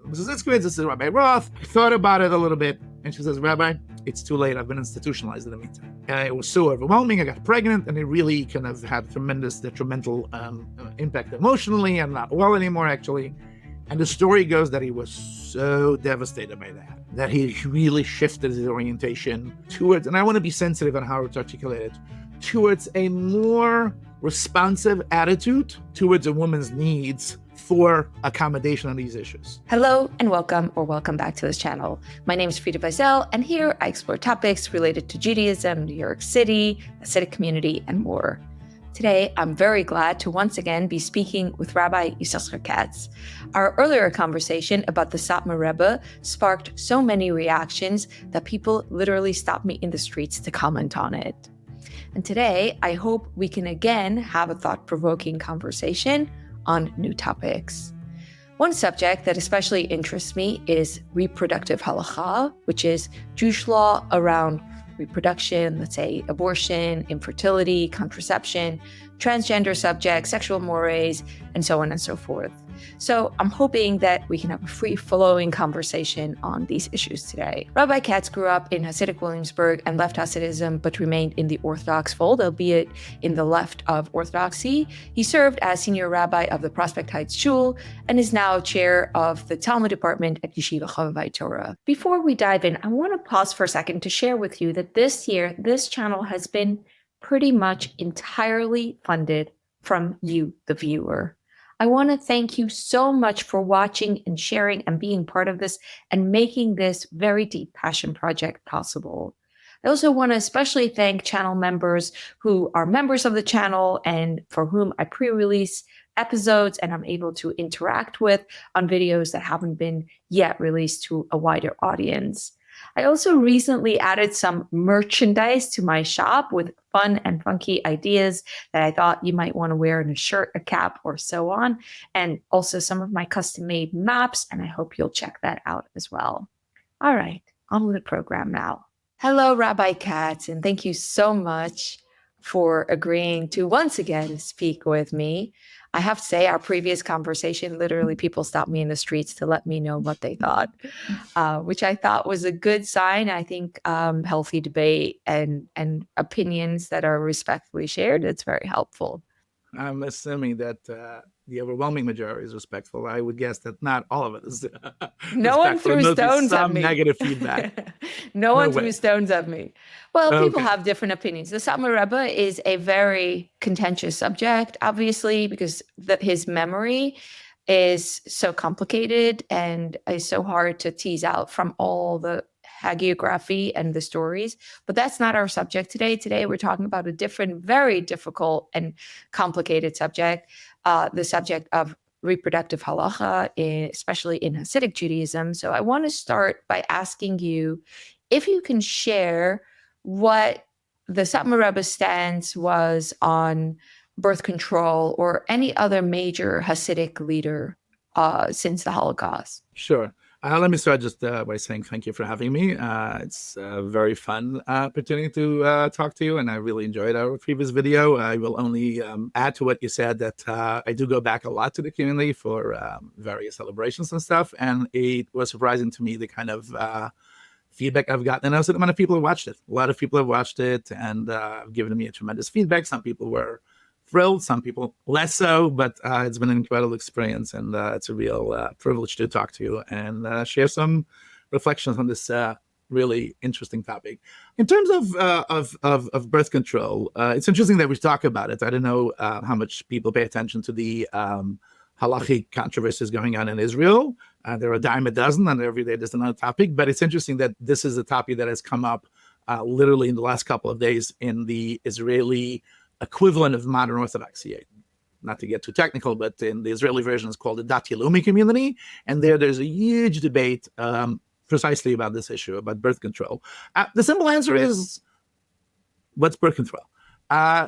Mrs. Itzkowitz, this is Rabbi Roth. I thought about it a little bit. And she says, Rabbi, it's too late. I've been institutionalized in the meantime. And it was so overwhelming. I got pregnant, and it really kind of had tremendous detrimental impact emotionally. I'm not well anymore, actually. And the story goes that he was so devastated by that he really shifted his orientation towards, and I want to be sensitive on how it's articulated, towards a more responsive attitude towards a woman's needs for accommodation on these issues. Hello and welcome back to this channel. My name is Frida Weisel, and here I explore topics related to Judaism, New York City, the Hasidic community, and more. Today, I'm very glad to once again be speaking with Rabbi Ysoscher Katz. Our earlier conversation about the Satmar Rebbe sparked so many reactions that people literally stopped me in the streets to comment on it. And today, I hope we can again have a thought-provoking conversation on new topics. One subject that especially interests me is reproductive halacha, which is Jewish law around reproduction, let's say abortion, infertility, contraception, transgender subjects, sexual mores, and so on and so forth. So I'm hoping that we can have a free-flowing conversation on these issues today. Rabbi Katz grew up in Hasidic Williamsburg and left Hasidism, but remained in the Orthodox fold, albeit in the left of Orthodoxy. He served as senior rabbi of the Prospect Heights Shul and is now chair of the Talmud department at Yeshiva Chavavai Torah. Before we dive in, I want to pause for a second to share with you that this year, this channel has been pretty much entirely funded from you, the viewer. I want to thank you so much for watching and sharing and being part of this and making this very deep passion project possible. I also want to especially thank channel members who are members of the channel and for whom I pre-release episodes and I'm able to interact with on videos that haven't been yet released to a wider audience. I also recently added some merchandise to my shop with fun and funky ideas that I thought you might want to wear in a shirt, a cap, or so on, and also some of my custom-made maps, and I hope you'll check that out as well. All right, on with the program now. Hello, Rabbi Katz, and thank you so much for agreeing to once again speak with me. I have to say, our previous conversation, literally people stopped me in the streets to let me know what they thought, which I thought was a good sign. I think healthy debate and opinions that are respectfully shared, it's very helpful. I'm assuming that the overwhelming majority is respectful. I would guess that not all of it is No one threw stones at me. Some negative feedback. No one threw stones at me. Well, people have different opinions. The Satmar Rebbe is a very contentious subject, obviously, because his memory is so complicated and is so hard to tease out from all the hagiography and the stories. But that's not our subject today. Today, we're talking about a different, very difficult and complicated subject, the subject of reproductive halacha, especially in Hasidic Judaism. So I want to start by asking you if you can share what the Satmar Rebbe's stance was on birth control or any other major Hasidic leader since the Holocaust. Sure. Let me start just by saying thank you for having me. It's a very fun opportunity to talk to you, and I really enjoyed our previous video. I will only add to what you said that I do go back a lot to the community for various celebrations and stuff, and it was surprising to me the kind of feedback I've gotten. And also the amount of people have watched it. A lot of people have watched it and given me a tremendous feedback. Some people were thrilled, some people less so, but it's been an incredible experience, and it's a real privilege to talk to you and share some reflections on this really interesting topic. In terms of birth control, it's interesting that we talk about it. I don't know how much people pay attention to the halachic controversies going on in Israel. There are a dime a dozen, and every day there's another topic, but it's interesting that this is a topic that has come up literally in the last couple of days in the Israeli equivalent of modern Orthodoxy. Not to get too technical, but in the Israeli version, it's called the Dati Leumi community. And there's a huge debate precisely about this issue, about birth control. The simple answer is, what's birth control?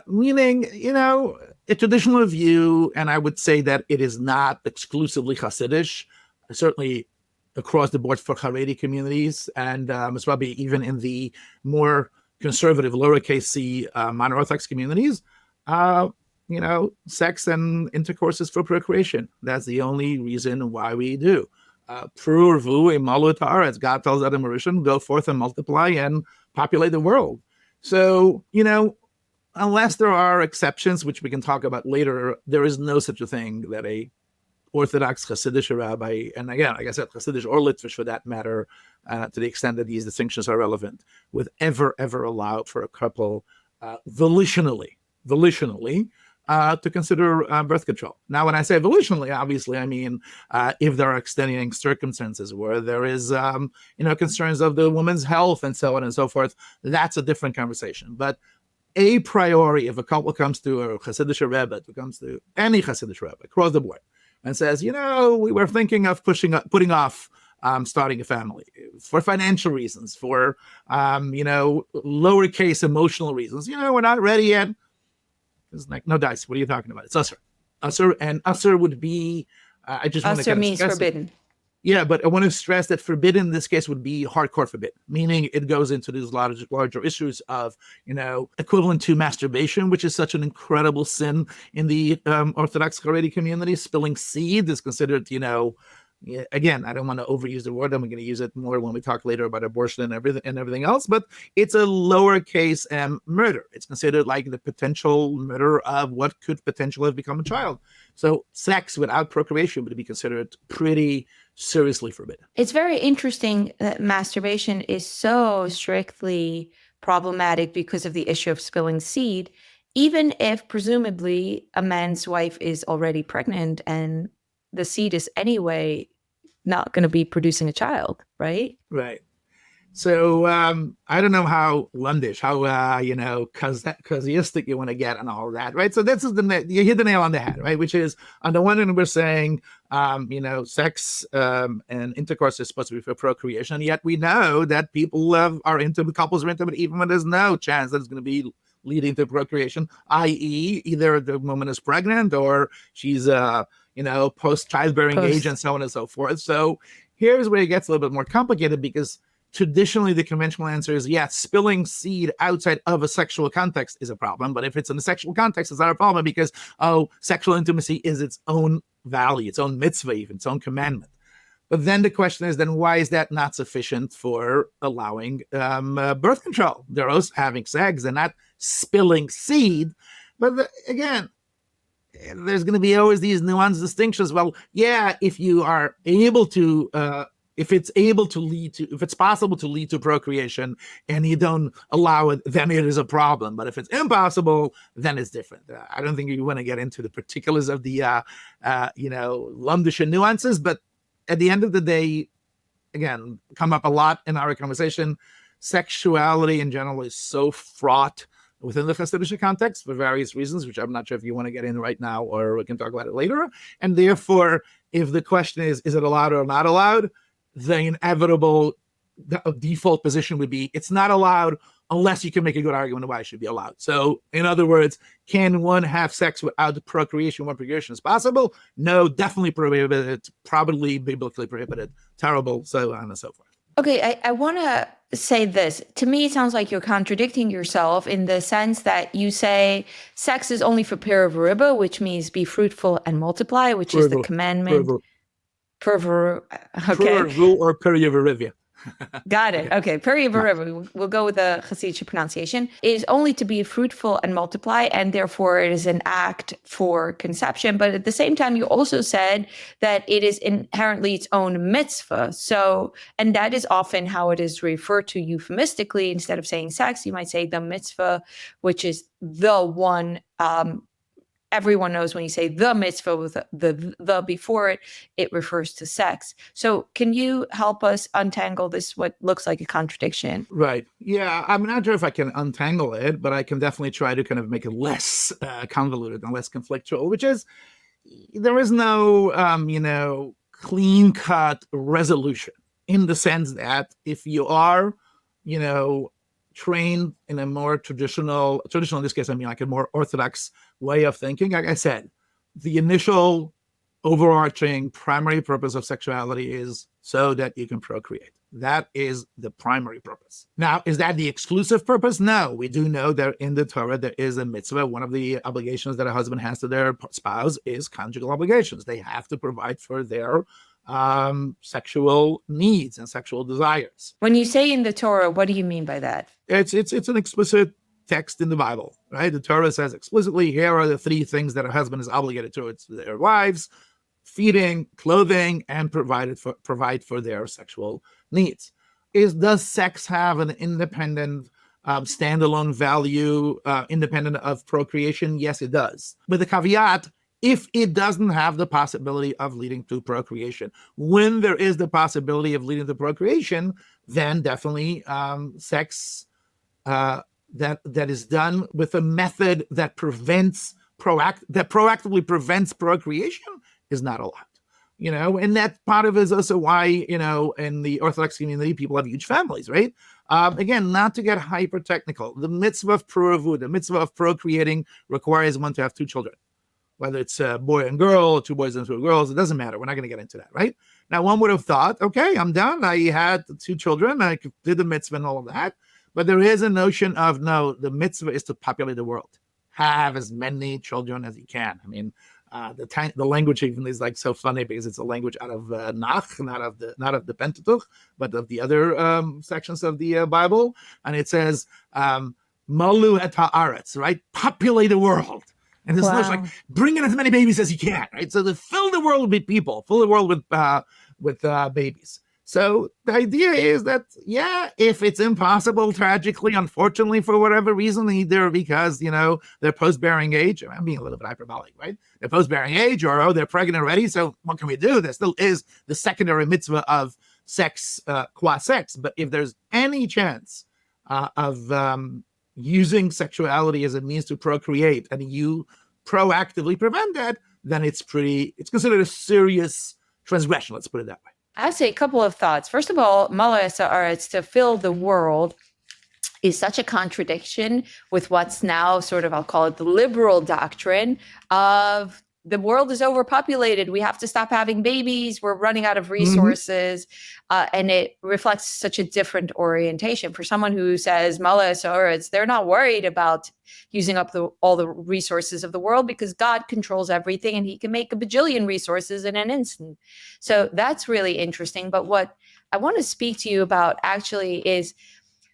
Meaning, a traditional view, and I would say that it is not exclusively Hasidish, certainly across the board for Haredi communities, and it's probably even in the more conservative, lowercase c, modern Orthodox communities, sex and intercourse is for procreation. That's the only reason why we do. Prurvu imalutar, as God tells Adam Rishon, go forth and multiply and populate the world. So, unless there are exceptions, which we can talk about later, there is no such a thing that a Orthodox Hasidic rabbi, and again, like I said, Hasidic or Litvish for that matter, to the extent that these distinctions are relevant, would ever allow for a couple volitionally to consider birth control. Now, when I say volitionally, obviously, I mean if there are extenuating circumstances where there is, concerns of the woman's health and so on and so forth, that's a different conversation. But a priori, if a couple comes to a Hasidic Rebbe, it comes to any Hasidic Rebbe across the board, and says, we were thinking of putting off starting a family for financial reasons, for lowercase emotional reasons. We're not ready yet. It's like, no dice. What are you talking about? It's usher. And usher would be. I just want to Usher means forbidden. Yeah, but I want to stress that forbidden in this case would be hardcore forbidden, meaning it goes into these larger issues of, equivalent to masturbation, which is such an incredible sin in the Orthodox Haredi community. Spilling seed is considered, again, I don't want to overuse the word. I'm going to use it more when we talk later about abortion and everything else. But it's a lowercase murder. It's considered like the potential murder of what could potentially have become a child. So sex without procreation would be considered pretty seriously forbidden. It's very interesting that masturbation is so strictly problematic because of the issue of spilling seed, even if presumably a man's wife is already pregnant and the seed is anyway not going to be producing a child, right? Right. So I don't know how Lundish, how casuistic you want to get and all that, right? So this is you hit the nail on the head, right? Which is, on the one hand, we're saying, sex and intercourse is supposed to be for procreation, and yet we know that couples are intimate even when there's no chance that it's going to be leading to procreation, i.e., either the woman is pregnant or she's post childbearing age and so on and so forth. So here's where it gets a little bit more complicated, because traditionally the conventional answer is, yes, spilling seed outside of a sexual context is a problem. But if it's in a sexual context, it's not a problem because, sexual intimacy is its own value, its own mitzvah, even its own commandment. But then the question is, then why is that not sufficient for allowing birth control? They're also having sex, they're not spilling seed. But again, there's going to be always these nuanced distinctions. Well, yeah, if you are able to, if it's possible to lead to procreation and you don't allow it, then it is a problem. But if it's impossible, then it's different. I don't think you want to get into the particulars of the, Lumdish nuances, but at the end of the day, again, come up a lot in our conversation, sexuality in general is so fraught within the Hasidic context for various reasons, which I'm not sure if you want to get in right now or we can talk about it later. And therefore, if the question is it allowed or not allowed, the inevitable default position would be it's not allowed unless you can make a good argument why it should be allowed. So, in other words, can one have sex without procreation when procreation is possible? No, definitely prohibited, probably biblically prohibited, terrible, so on and so forth. Okay, I want to say this. To me, it sounds like you're contradicting yourself in the sense that you say sex is only for Rebbe, which means be fruitful and multiply, which is the commandment. Perver. Okay. Or periverivia. Got it. Okay. Periverivia. We'll go with the Hasidic pronunciation. It is only to be fruitful and multiply, and therefore it is an act for conception. But at the same time, you also said that it is inherently its own mitzvah. So, and that is often how it is referred to euphemistically. Instead of saying sex, you might say the mitzvah, which is the one. Everyone knows when you say the mitzvah with the before it, it refers to sex. So can you help us untangle this, what looks like a contradiction? Right. Yeah. I'm not sure if I can untangle it, but I can definitely try to kind of make it less convoluted and less conflictual, which is there is no, clean cut resolution in the sense that if you are, trained in a more traditional in this case, I mean like a more orthodox way of thinking. Like I said, the initial overarching primary purpose of sexuality is so that you can procreate. That is the primary purpose. Now, is that the exclusive purpose? No. We do know that in the Torah, there is a mitzvah. One of the obligations that a husband has to their spouse is conjugal obligations. They have to provide for their sexual needs and sexual desires. When you say in the Torah, what do you mean by that? It's an explicit text in the Bible, right? The Torah says explicitly, here are the three things that a husband is obligated to. It's their wives, feeding, clothing, and provide for their sexual needs. Does sex have an independent, standalone value, independent of procreation? Yes, it does. With the caveat, if it doesn't have the possibility of leading to procreation. When there is the possibility of leading to procreation, then definitely sex that is done with a method that proactively prevents procreation is not allowed. And that part of it is also why, in the Orthodox community, people have huge families, right? Again, not to get hyper technical, the mitzvah of puruvut, the mitzvah of procreating requires one to have two children. Whether it's a boy and girl, two boys and two girls, it doesn't matter. We're not going to get into that, right? Now, one would have thought, okay, I'm done. I had two children. I did the mitzvah and all of that. But there is a notion of, no, the mitzvah is to populate the world. Have as many children as you can. I mean, the language even is like so funny because it's a language out of Nach, not of the Pentateuch, but of the other sections of the Bible. And it says, Malu et haaretz, right? Populate the world. And this looks like bring in as many babies as you can, right? So to fill the world with people, fill the world with babies. So the idea is that, if it's impossible, tragically, unfortunately, for whatever reason, either because, they're post-bearing age, I'm being a little bit hyperbolic, right? They're post-bearing age or, they're pregnant already. So what can we do? There still is the secondary mitzvah of sex, qua sex. But if there's any chance of using sexuality as a means to procreate and you proactively prevent that, then it's considered a serious transgression. Let's put it that way. I say a couple of thoughts. First of all, Mala Sa'aretz, to fill the world, is such a contradiction with what's now sort of, I'll call it the liberal doctrine of the world is overpopulated. We have to stop having babies. We're running out of resources. And it reflects such a different orientation. For someone who says, Mala Sa'aretz, they're not worried about using up all the resources of the world because God controls everything and he can make a bajillion resources in an instant. So that's really interesting. But what I want to speak to you about actually is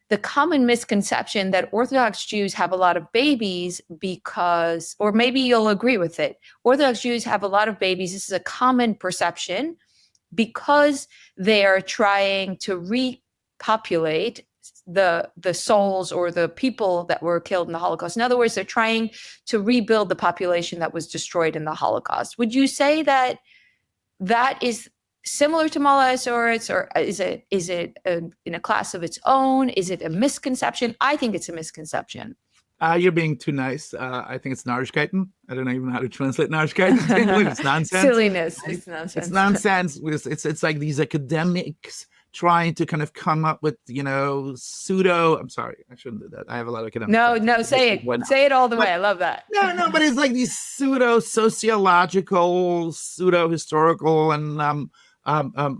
the common misconception that Orthodox Jews have a lot of babies because, or maybe you'll agree with it, Orthodox Jews have a lot of babies. This is a common perception because they are trying to repopulate the souls or the people that were killed in the Holocaust. In other words, they're trying to rebuild the population that was destroyed in the Holocaust. Would you say that that is similar to Mala Sa'aretz, or is it in a class of its own? Is it a misconception? I think it's a misconception. You're being too nice. I think it's Narishkeiten. I don't know even how to translate Narishkeiten to English. It's nonsense. Silliness. It's nonsense. It's nonsense. It's like these academics trying to kind of come up with, pseudo. I'm sorry, I shouldn't do that. I have a lot of academics. No, say it. Say it all the way. I love that. No, but it's like these pseudo sociological, pseudo historical, and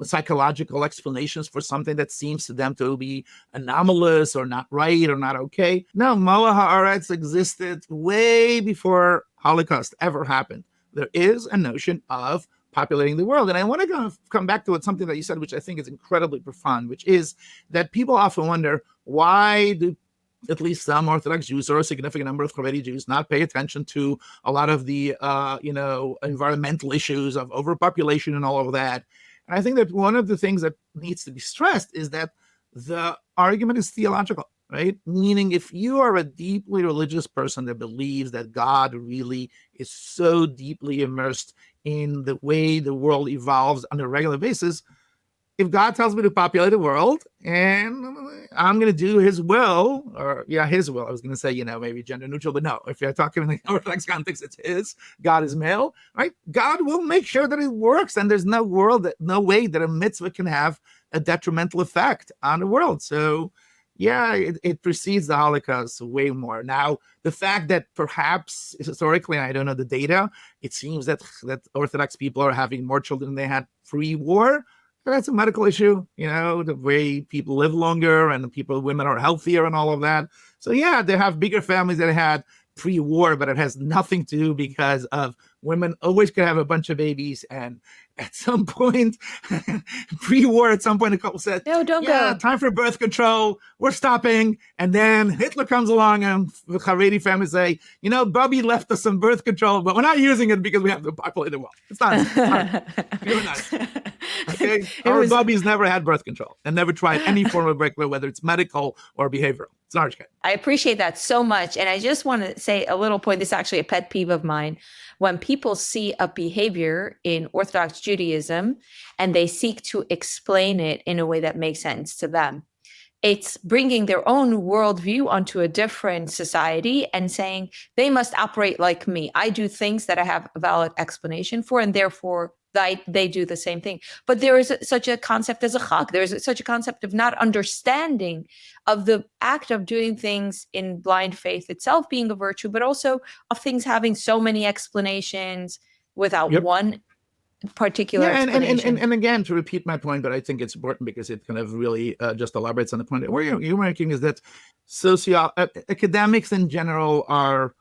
psychological explanations for something that seems to them to be anomalous or not right or not okay. No, Mala Haaretz existed way before Holocaust ever happened. There is a notion of populating the world. And I want to come back to something that you said, which I think is incredibly profound, which is that people often wonder, why do at least some Orthodox Jews or a significant number of Haredi Jews not pay attention to a lot of the, environmental issues of overpopulation and all of that? And I think that one of the things that needs to be stressed is that the argument is theological, right? Meaning if you are a deeply religious person that believes that God really is so deeply immersed in the way the world evolves on a regular basis, if God tells me to populate the world and I'm going to do his will, his will, I was going to say, maybe gender neutral, but no, if you're talking in the Orthodox context, it's his, God is male, right? God will make sure that it works. And there's no way that a mitzvah can have a detrimental effect on the world. So it precedes the Holocaust way more. Now, the fact that perhaps historically, I don't know the data, it seems that Orthodox people are having more children than they had pre-war. That's a medical issue, the way people live longer and women are healthier and all of that. So they have bigger families than they had pre-war, but it has nothing to do because of women always could have a bunch of babies. And at some point, pre-war, at some point, a couple said, No, don't yeah, go. time for birth control. We're stopping. And then Hitler comes along and the Haredi family say, Bobby left us some birth control, but we're not using it because we have to populate the world. It's not. You're nice. Okay? Our Bobbies never had birth control and never tried any form of birth control, whether it's medical or behavioral. It's not okay. I appreciate that so much. And I just want to say a little point. This is actually a pet peeve of mine. When people see a behavior in Orthodox Judaism and they seek to explain it in a way that makes sense to them, it's bringing their own worldview onto a different society and saying they must operate like me. I do things that I have a valid explanation for, and therefore they do the same thing. But there is such a concept as a chak. There is such a concept of not understanding of the act of doing things in blind faith itself being a virtue, but also of things having so many explanations without one particular explanation. And again, to repeat my point, but I think it's important because it kind of really just elaborates on the point where you're making, is that academics in general are,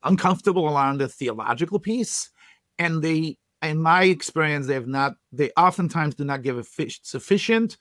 uncomfortable around the theological piece. And they, in my experience, they oftentimes do not give sufficient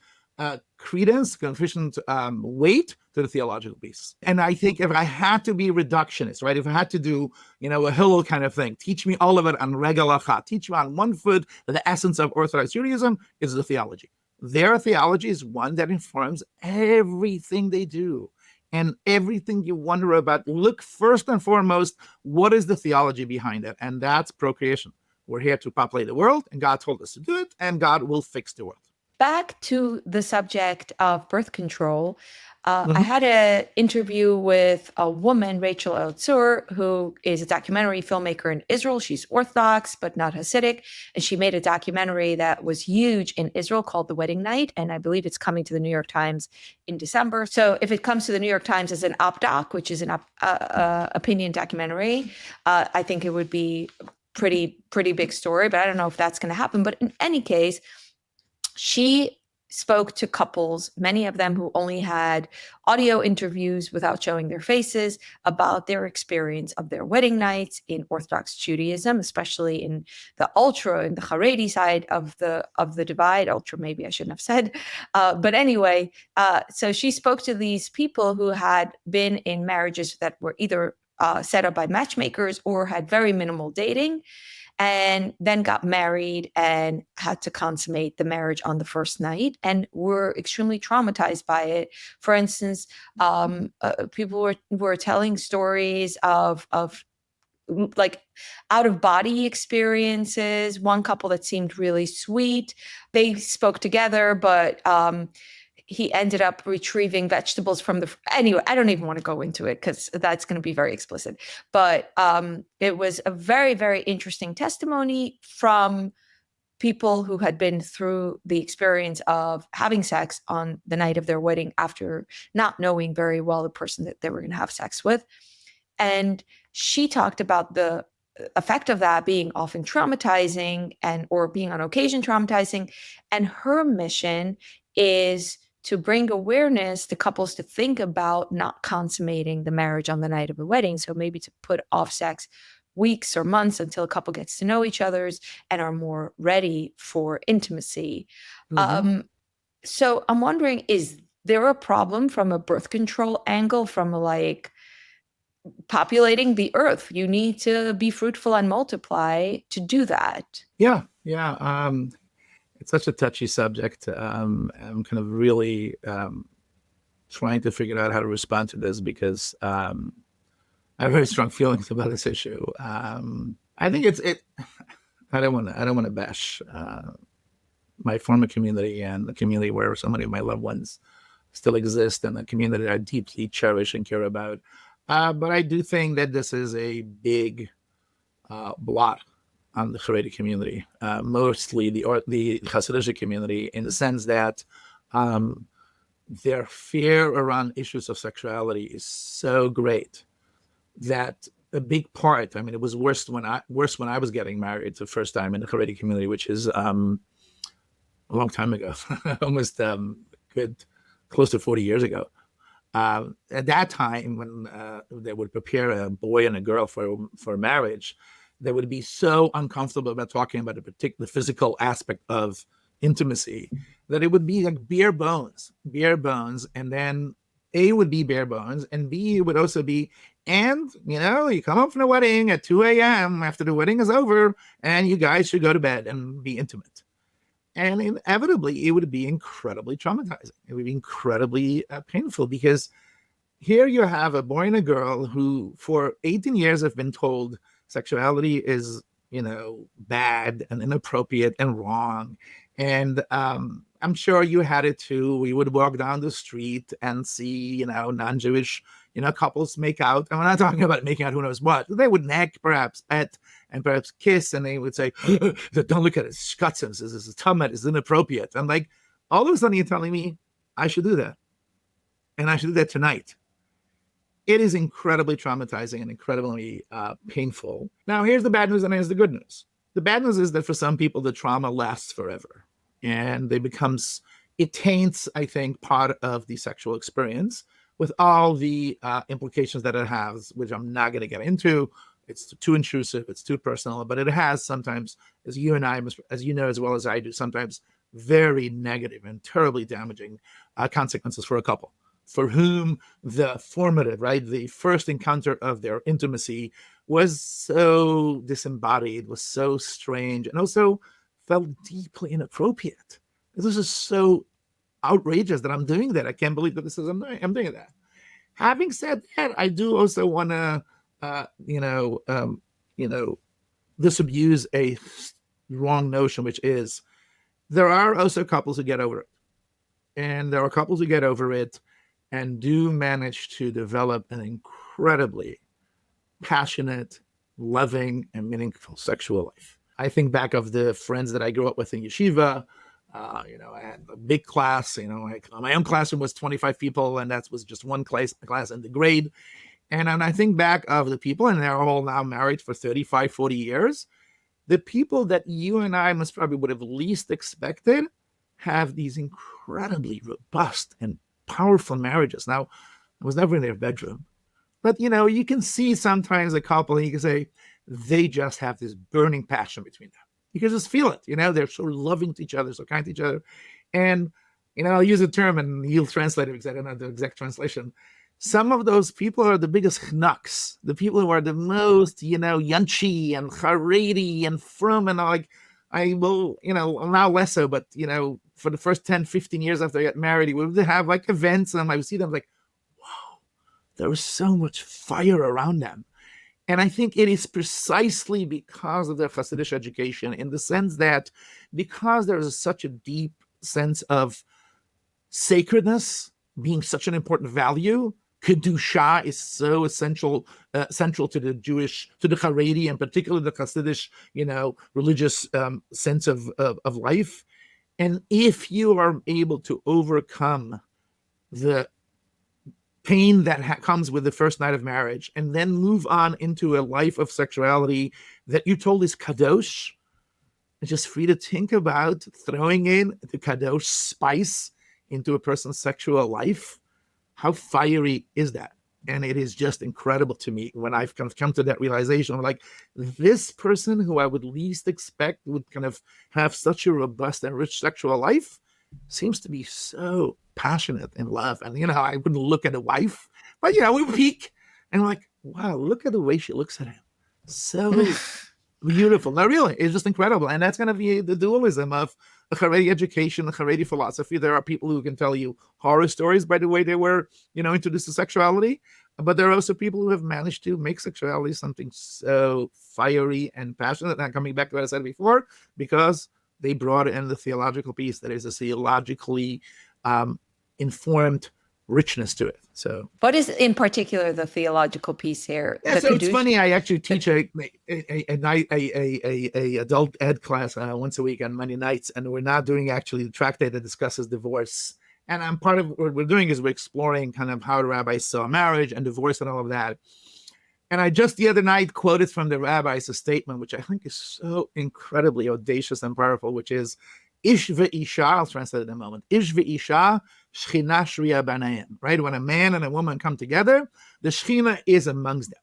credence, sufficient weight to the theological piece. And I think if I had to be reductionist, right, if I had to do, a Hillel kind of thing, teach me all of it on regel achat, teach me on one foot that the essence of Orthodox Judaism is the theology. Their theology is one that informs everything they do. And everything you wonder about, look first and foremost, what is the theology behind it? And that's procreation. We're here to populate the world, and God told us to do it, and God will fix the world. Back to the subject of birth control, I had an interview with a woman, Rachel Eltzur, who is a documentary filmmaker in Israel. She's Orthodox, but not Hasidic. And she made a documentary that was huge in Israel called The Wedding Night. And I believe it's coming to the New York Times in December. So if it comes to the New York Times as an op-doc, which is an opinion documentary, I think it would be pretty big story. But I don't know if that's going to happen. But in any case, she spoke to couples, many of them who only had audio interviews without showing their faces, about their experience of their wedding nights in Orthodox Judaism, especially in the ultra, in the Haredi side of the divide. Ultra, maybe I shouldn't have said. But anyway, so she spoke to these people who had been in marriages that were either set up by matchmakers or had very minimal dating, and then got married and had to consummate the marriage on the first night and were extremely traumatized by it. For instance, people were telling stories of like out-of-body experiences. One couple that seemed really sweet, they spoke together, but he ended up retrieving vegetables from anyway, I don't even want to go into it because that's going to be very explicit. But it was a very, very interesting testimony from people who had been through the experience of having sex on the night of their wedding after not knowing very well the person that they were going to have sex with. And she talked about the effect of that being often traumatizing or being on occasion traumatizing. And her mission is to bring awareness to couples to think about not consummating the marriage on the night of the wedding. So maybe to put off sex weeks or months until a couple gets to know each other and are more ready for intimacy. So I'm wondering, is there a problem from a birth control angle, from like populating the earth? You need to be fruitful and multiply to do that. Yeah. It's such a touchy subject. I'm kind of really trying to figure out how to respond to this because I have very strong feelings about this issue. I think I don't want to bash my former community and the community where so many of my loved ones still exist, and the community that I deeply cherish and care about. But I do think that this is a big blot on the Haredi community, mostly the Hasidic community, in the sense that their fear around issues of sexuality is so great that a big part, I mean, it was worse when I was getting married the first time in the Haredi community, which is a long time ago, almost close to 40 years ago. At that time, when they would prepare a boy and a girl for marriage, they would be so uncomfortable about talking about a particular physical aspect of intimacy that it would be like bare bones, and then A would be bare bones, and B would also be, and you come home from the wedding at 2 a.m. after the wedding is over, and you guys should go to bed and be intimate. And inevitably, it would be incredibly traumatizing. It would be incredibly painful, because here you have a boy and a girl who, for 18 years, have been told sexuality is, bad and inappropriate and wrong. And I'm sure you had it too. We would walk down the street and see, non-Jewish, couples make out. And we're not talking about making out who knows what. They would neck, perhaps pet, and perhaps kiss. And they would say, don't look at it. Schutzens, this is tummet, is inappropriate. I'm like, all of a sudden you're telling me I should do that. And I should do that tonight. It is incredibly traumatizing and incredibly painful. Now, here's the bad news and here's the good news. The bad news is that for some people, the trauma lasts forever. And it taints, I think, part of the sexual experience with all the implications that it has, which I'm not going to get into. It's too intrusive, it's too personal, but it has sometimes, as you and I, as you know as well as I do, sometimes very negative and terribly damaging consequences for a couple, for whom the formative, the first encounter of their intimacy was so disembodied, was so strange, and also felt deeply inappropriate. This is so outrageous that I'm doing that. I can't believe that I'm doing that. Having said that, I do also want to, disabuse a wrong notion, which is there are also couples who get over it. And there are couples who get over it and do manage to develop an incredibly passionate, loving, and meaningful sexual life. I think back of the friends that I grew up with in yeshiva. I had a big class. My own classroom was 25 people, and that was just one class in the grade. And when I think back of the people, and they're all now married for 35, 40 years, the people that you and I most probably would have least expected have these incredibly robust and powerful marriages. Now, I was never in their bedroom, but you can see sometimes a couple, and you can say they just have this burning passion between them. You can just feel it. They're so loving to each other, so kind to each other. And I'll use a term, and you'll translate it because I don't know the exact translation. Some of those people are the biggest chnaks, the people who are the most, yunchy and haredi and frum, and like, I will, now less so, but, for the first 10, 15 years after I got married, we would have like events, and I would see them like, wow, there was so much fire around them. And I think it is precisely because of their Hasidic education, in the sense that because there is such a deep sense of sacredness being such an important value, Kedusha is so central to the Haredi, and particularly the Hasidic, religious sense of life. And if you are able to overcome the pain that comes with the first night of marriage, and then move on into a life of sexuality that you're told is kadosh, it's just free to think about throwing in the kadosh spice into a person's sexual life. How fiery is that? And it is just incredible to me when I've kind of come to that realization. I'm like, this person who I would least expect would kind of have such a robust and rich sexual life seems to be so passionate in love. And, I wouldn't look at a wife, but, we peek and we're like, wow, look at the way she looks at him. So beautiful. No, really, it's just incredible. And that's going to be the dualism of the Haredi education, the Haredi philosophy. There are people who can tell you horror stories by the way they were, introduced to sexuality. But there are also people who have managed to make sexuality something so fiery and passionate. And coming back to what I said before, because they brought in the theological piece. That is a theologically informed richness to it. So, what is in particular the theological piece here? Yeah, so it's funny. I actually teach a adult ed class once a week on Monday nights, and we're now doing actually the tractate that discusses divorce. And I'm part of what we're doing is we're exploring kind of how the rabbis saw marriage and divorce and all of that. And I just the other night quoted from the rabbis a statement which I think is so incredibly audacious and powerful, which is Ish ve'isha, I'll translate it in a moment. Ish ve'isha Shechina shria b'nayim, right? When a man and a woman come together, the Shechina is amongst them.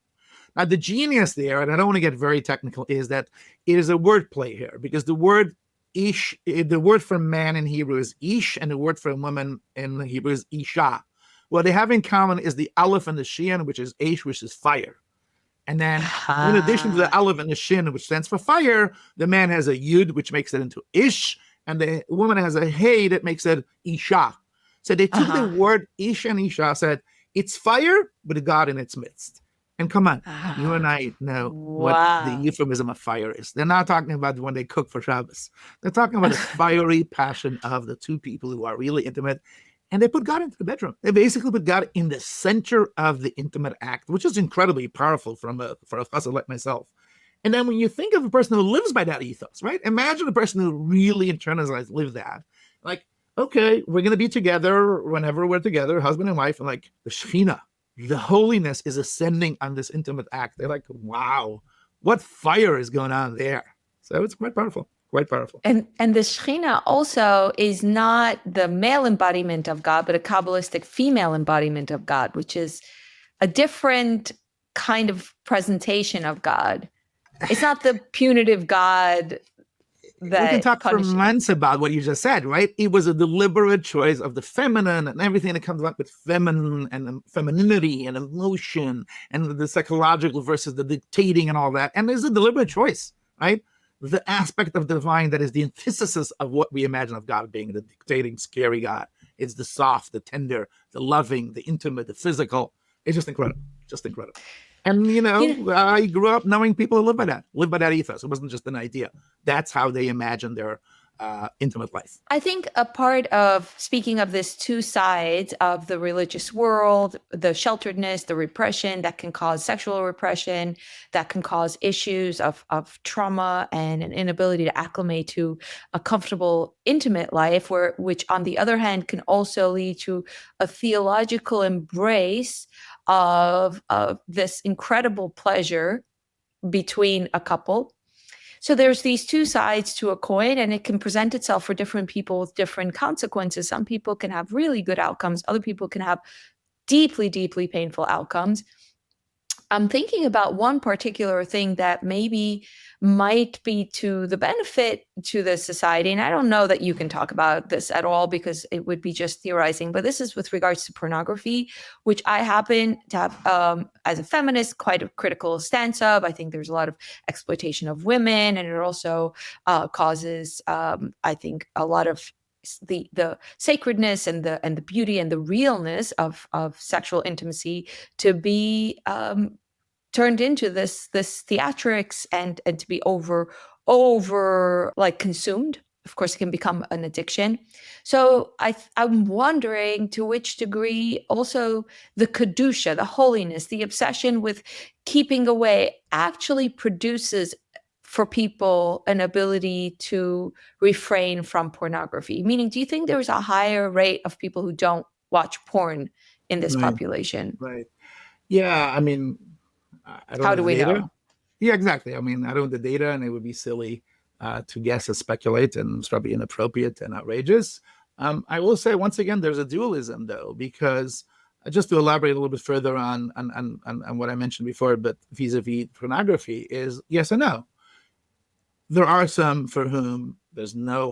Now, the genius there, and I don't want to get very technical, is that it is a word play here, because the word ish, the word for man in Hebrew is ish, and the word for woman in Hebrew is isha. What they have in common is the aleph and the shin, which is ish, which is fire. And then, in addition to the aleph and the shin, which stands for fire, the man has a yud, which makes it into ish, and the woman has a hey that makes it isha. So they took the word ish and isha, said it's fire with a God in its midst. And come on, you and I know what the euphemism of fire is. They're not talking about when they cook for Shabbos. They're talking about the fiery passion of the two people who are really intimate. And they put God into the bedroom. They basically put God in the center of the intimate act, which is incredibly powerful for a chassid like myself. And then when you think of a person who lives by that ethos, right? Imagine a person who really internalized, live that. Like, okay, we're going to be together whenever we're together, husband and wife, and like the Shekhinah, the holiness is ascending on this intimate act. They're like, wow, what fire is going on there? So it's quite powerful, quite powerful. And the Shekhinah also is not the male embodiment of God, but a Kabbalistic female embodiment of God, which is a different kind of presentation of God. It's not the punitive God that we can talk punishes. for months about what you just said, right? It was a deliberate choice of the feminine and everything that comes up with feminine and femininity and emotion and the psychological versus the dictating and all that. And there's a deliberate choice, right? The aspect of the divine that is the antithesis of what we imagine of God being, the dictating, scary God. It's the soft, the tender, the loving, the intimate, the physical. It's just incredible, just incredible. And, I grew up knowing people who live by that ethos. It wasn't just an idea. That's how they imagine their intimate life. I think a part of, speaking of this two sides of the religious world, the shelteredness, the repression that can cause sexual repression, that can cause issues of trauma and an inability to acclimate to a comfortable, intimate life, which on the other hand can also lead to a theological embrace of this incredible pleasure between a couple. So there's these two sides to a coin, and it can present itself for different people with different consequences. Some people can have really good outcomes. Other people can have deeply, deeply painful outcomes. I'm thinking about one particular thing that maybe might be to the benefit to the society. And I don't know that you can talk about this at all because it would be just theorizing, but this is with regards to pornography, which I happen to have, as a feminist, quite a critical stance of. I think there's a lot of exploitation of women, and it also causes, I think, a lot of the sacredness and the beauty and the realness of sexual intimacy to be turned into this theatrics and to be over like consumed. Of course, it can become an addiction. So I'm wondering to which degree also the kedusha, the holiness, the obsession with keeping away actually produces for people an ability to refrain from pornography. Meaning, do you think there's a higher rate of people who don't watch porn in this population? Right. Yeah. I mean, I don't How know do the we data. know? Yeah, exactly. I mean, I don't know the data, and it would be silly to guess and speculate, and it's probably inappropriate and outrageous. I will say once again, there's a dualism though, because just to elaborate a little bit further on what I mentioned before, but vis-a-vis pornography is yes and no. There are some for whom there's no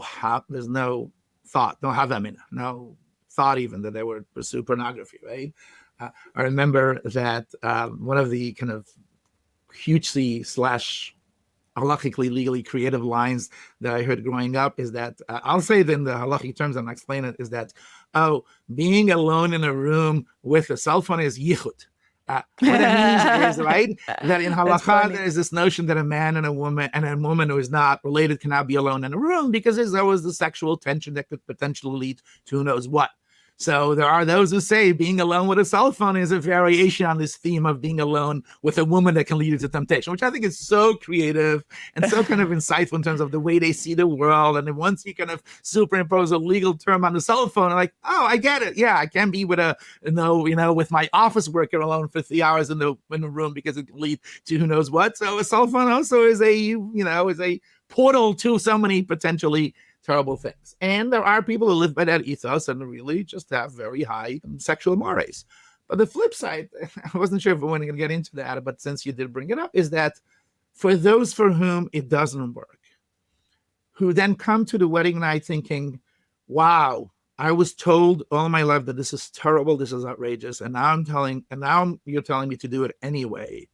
thought, no havamina, no thought even that they would pursue pornography, right? I remember that one of the kind of hugely / halachically, legally creative lines that I heard growing up is that, I'll say it in the halachic terms and I'll explain it, is that, being alone in a room with a cell phone is yichud. What it means is, right, that in halacha there is this notion that a man and a woman who is not related cannot be alone in a room because there's always the sexual tension that could potentially lead to who knows what. So there are those who say being alone with a cell phone is a variation on this theme of being alone with a woman that can lead you to temptation, which I think is so creative and so kind of insightful in terms of the way they see the world. And then once you kind of superimpose a legal term on the cell phone, I'm like, oh, I get it. Yeah, I can be with with my office worker alone for 3 hours in the room because it can lead to who knows what. So a cell phone also is a portal to so many potentially terrible things. And there are people who live by that ethos and really just have very high sexual mores. But the flip side, I wasn't sure if we want to get into that, but since you did bring it up, is that for those for whom it doesn't work, who then come to the wedding night thinking, wow, I was told all my life that this is terrible, this is outrageous, and now you're telling me to do it anyway.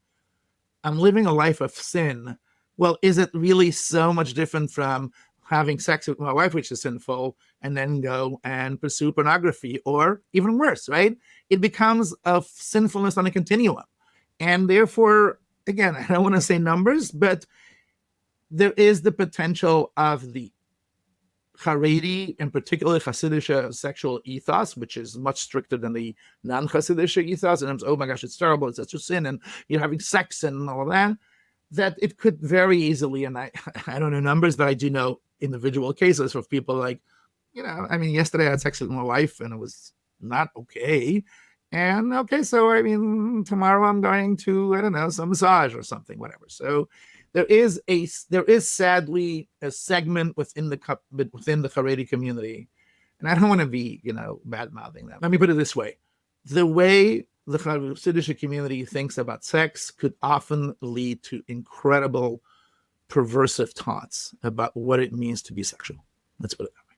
I'm living a life of sin. Well, is it really so much different from having sex with my wife, which is sinful, and then go and pursue pornography, or even worse, right? It becomes a sinfulness on a continuum. And therefore, again, I don't want to say numbers, but there is the potential of the Haredi, in particular Hasidic sexual ethos, which is much stricter than the non-Hasidic ethos. And it's, oh my gosh, it's terrible, it's such a sin, and you're having sex and all of that, that it could very easily, and I don't know numbers, but I do know individual cases of people like, I mean, yesterday I had sex with my wife and it was not okay. And okay, so I mean, tomorrow I'm going to, I don't know, some massage or something, whatever. So there is sadly a segment within the Haredi community, and I don't want to be, bad mouthing them. Let me put it this way: the way the Hasidic community thinks about sex could often lead to incredible perversive thoughts about what it means to be sexual. Let's put it that way.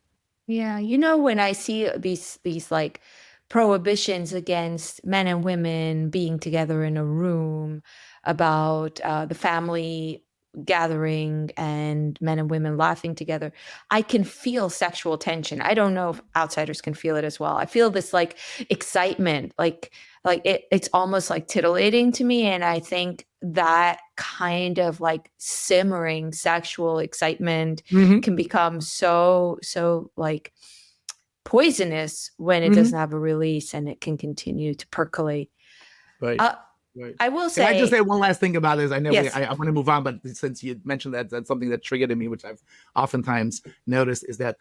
Yeah, when I see these like prohibitions against men and women being together in a room, about the family gathering and men and women laughing together, I can feel sexual tension. I don't know if outsiders can feel it as well. I feel this like excitement, like it's almost like titillating to me. And I think that kind of like simmering sexual excitement can become so like poisonous when it doesn't have a release, and it can continue to percolate. Right. Right. I will say, can I just say one last thing about this? I know yes. I want to move on, but since you mentioned that, that's something that triggered in me, which I've oftentimes noticed, is that,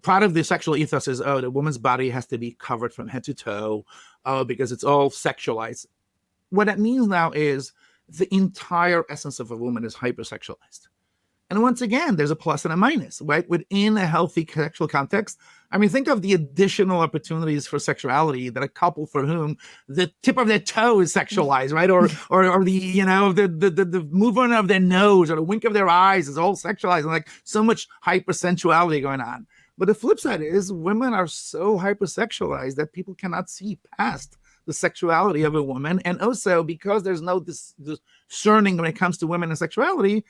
part of the sexual ethos is, the woman's body has to be covered from head to toe, because it's all sexualized. What that means now is the entire essence of a woman is hypersexualized. And once again, there's a plus and a minus, right? Within a healthy sexual context, I mean, think of the additional opportunities for sexuality that a couple for whom the tip of their toe is sexualized, right? Or the movement of their nose or the wink of their eyes is all sexualized, and like so much hypersensuality going on. But the flip side is women are so hypersexualized that people cannot see past the sexuality of a woman. And also because there's no discerning when it comes to women and sexuality,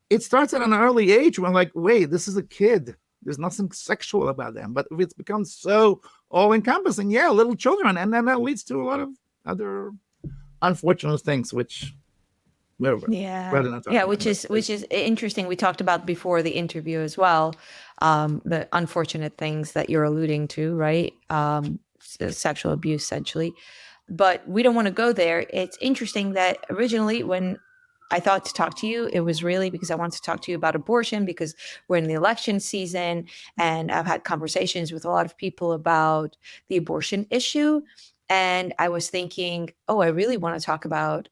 it starts at an early age when like, wait, this is a kid. There's nothing sexual about them. But if it's become so all-encompassing, little children. And then that leads to a lot of other unfortunate things, which which is interesting. We talked about before the interview as well, the unfortunate things that you're alluding to, right? Sexual abuse, essentially. But we don't want to go there. It's interesting that originally when I thought to talk to you, it was really because I wanted to talk to you about abortion, because we're in the election season and I've had conversations with a lot of people about the abortion issue. And I was thinking, I really want to talk about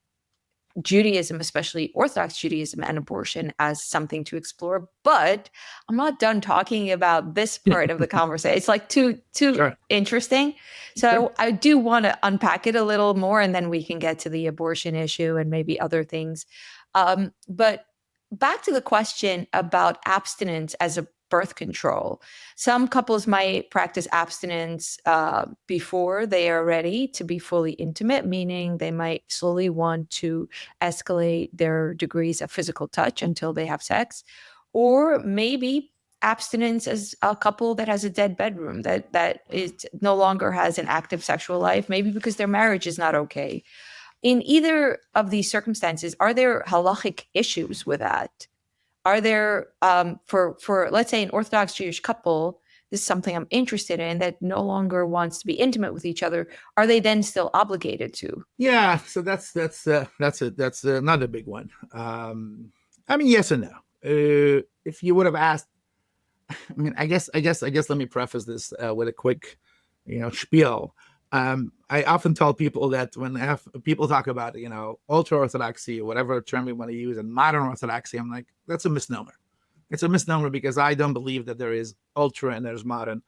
Judaism, especially Orthodox Judaism, and abortion as something to explore. But I'm not done talking about this part of the conversation. It's like too sure. Interesting. So sure. I do want to unpack it a little more, and then we can get to the abortion issue and maybe other things. But back to the question about abstinence as a birth control. Some couples might practice abstinence before they are ready to be fully intimate, meaning they might slowly want to escalate their degrees of physical touch until they have sex. Or maybe abstinence as a couple that has a dead bedroom, that is no longer has an active sexual life, maybe because their marriage is not okay. In either of these circumstances, are there halachic issues with that? Are there, for let's say an Orthodox Jewish couple, this is something I'm interested in, that no longer wants to be intimate with each other, are they then still obligated to? Yeah, so that's another big one. I mean, yes and no. If you would have asked, I mean, I guess. Let me preface this with a quick, spiel. I often tell people that when people talk about, ultra-Orthodoxy or whatever term we want to use, and modern Orthodoxy, I'm like, that's a misnomer. It's a misnomer because I don't believe that there is ultra and there's modern.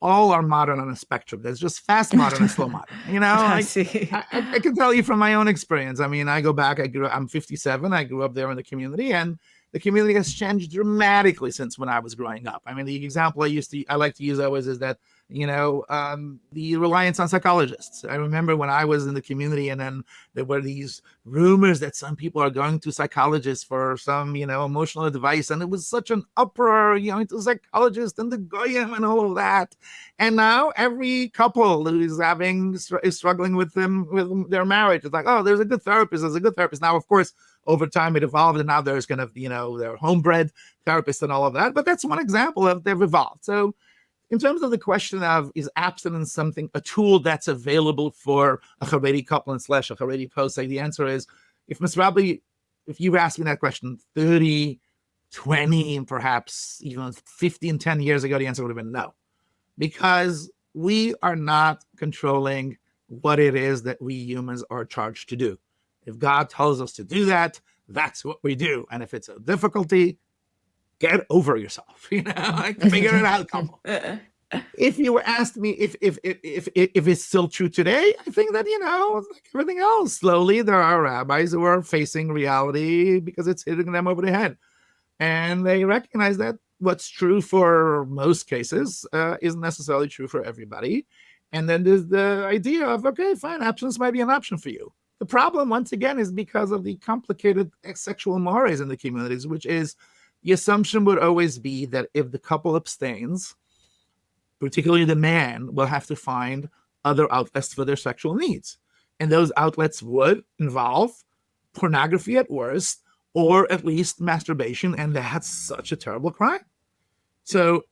All are modern on a spectrum. There's just fast modern and slow modern. I see. I can tell you from my own experience. I mean, I go back. I'm 57. I grew up there in the community, and the community has changed dramatically since when I was growing up. I mean, the example I like to use always is that, the reliance on psychologists. I remember when I was in the community, and then there were these rumors that some people are going to psychologists for some, emotional advice. And it was such an uproar, into psychologists and the goyim and all of that. And now every couple who is struggling with their marriage, it's like, oh, there's a good therapist. There's a good therapist. Now, of course, over time it evolved, and now there's kind of, their homebred therapists and all of that. But that's one example of they've evolved. So in terms of the question of, is abstinence a tool that's available for a Haredi couple / a Haredi posek, the answer is, if you asked me that question 30, 20, and perhaps even 15, 10 years ago, the answer would have been no. Because we are not controlling what it is that we humans are charged to do. If God tells us to do that, that's what we do. And if it's a difficulty, get over yourself, figure it out, couple. If you were asked me if it's still true today, I think that, like everything else, slowly there are rabbis who are facing reality because it's hitting them over the head. And they recognize that what's true for most cases isn't necessarily true for everybody. And then there's the idea of, okay, fine, abstinence might be an option for you. The problem, once again, is because of the complicated sexual mores in the communities, which is the assumption would always be that if the couple abstains, particularly the man, will have to find other outlets for their sexual needs. And those outlets would involve pornography at worst, or at least masturbation, and that's such a terrible crime. So